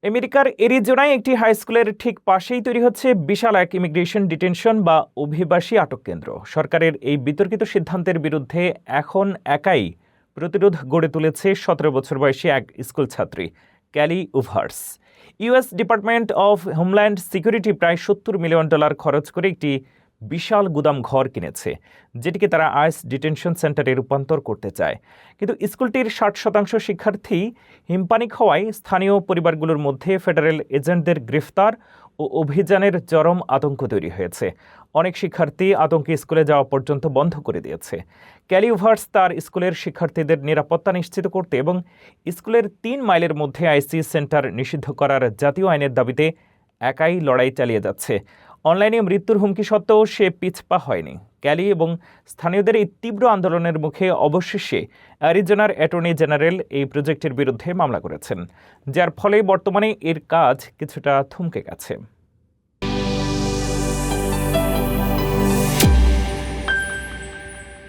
আমেরিকার এরিজোনায় একটি হাই স্কুলের ঠিক পাশেই তৈরি হচ্ছে বিশাল এক ইমিগ্রেশন ডিটেনশন বা অভিবাসী আটক কেন্দ্র। সরকারের এই বিতর্কিত সিদ্ধান্তের বিরুদ্ধে এখন একাই প্রতিরোধ গড়ে তুলেছে ১৭ বছর বয়সী এক স্কুল ছাত্রী ক্যালি উভার্স। US department of homeland security প্রায় $৭০ মিলিয়ন খরচ করে একটি বিশাল গুদাম ঘর কিনেছে, যেটিকে তারা আইস ডিটেনশন সেন্টারে রূপান্তর করতে চায়। কিন্তু স্কুলটির ৬০% শিক্ষার্থী হিমপানিক হওয়ায় স্থানীয় পরিবারগুলোর মধ্যে ফেডারেল এজেন্টদের গ্রেফতার ও অভিযানের চরম আতঙ্ক তৈরি হয়েছে। অনেক শিক্ষার্থী আতঙ্কে স্কুলে যাওয়া পর্যন্ত বন্ধ করে দিয়েছে। ক্যালি উভার্স তার স্কুলের শিক্ষার্থীদের নিরাপত্তা নিশ্চিত করতে এবং স্কুলের ৩ মাইলের মধ্যে আইসি সেন্টার নিষিদ্ধ করার জাতীয় আইনের দাবিতে একাই লড়াই চালিয়ে যাচ্ছে। অনলাইনে মৃত্যুর হুমকি সত্ত্বেও সে পিছপা হয়নি। ক্যালি এবং স্থানীয়দের এই তীব্র আন্দোলনের মুখে অবশেষে অ্যারিজোনার অ্যাটর্নি জেনারেল এই প্রজেক্টের বিরুদ্ধে মামলা করেছেন, যার ফলে বর্তমানে এর কাজ কিছুটা থমকে গেছে।